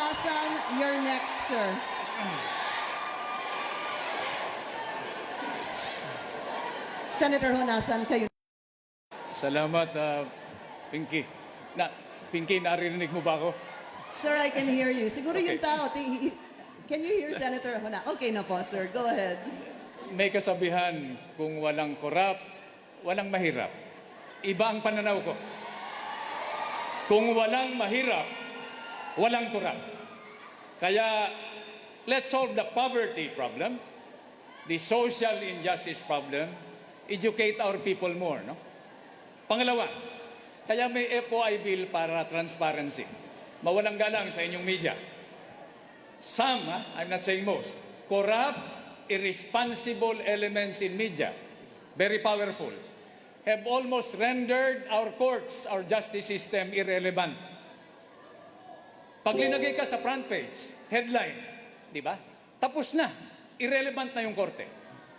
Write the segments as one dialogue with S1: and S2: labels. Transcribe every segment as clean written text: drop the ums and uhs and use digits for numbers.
S1: Honasan, you're next, sir. Senator Honasan, kayo.
S2: Salamat, Pinky. Pinky, naririnig mo ba ako?
S1: Sir, I can hear you. Siguro
S2: Okay.
S1: yung tao, can you hear Senator Honasan? Okay na po, sir. Go ahead.
S2: May kasabihan, kung walang korap, walang mahirap. Iba ang pananaw ko. Kung walang mahirap, walang korap. Kaya, let's solve the poverty problem, the social injustice problem, educate our people more, no? Pangalawa, kaya may FOI bill para transparency. Mawalang galang sa inyong media. Some, I'm not saying most, corrupt, irresponsible elements in media, very powerful, have almost rendered our courts, our justice system irrelevant. Pag linagay ka sa front page, headline, di ba? Tapos na, irrelevant na yung korte.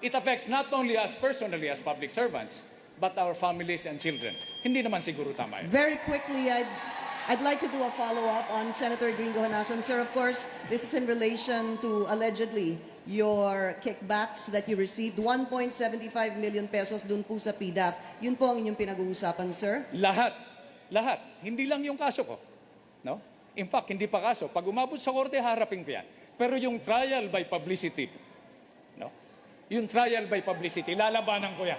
S2: It affects not only us personally as public servants, but our families and children. Hindi naman siguro tama yun.
S1: Very quickly, I'd like to do a follow-up on Senator Gringo Honasan. Sir, of course, this is in relation to allegedly your kickbacks that you received, 1.75 million pesos dun po sa PDAF. Yun po ang inyong pinag-uusapan, sir?
S2: Lahat. Hindi lang yung kaso ko. No? In fact, hindi pa kaso. Pag umabot sa korte, harapin ko yan. Pero yung trial by publicity, no? Yung trial by publicity, lalabanan ko yan.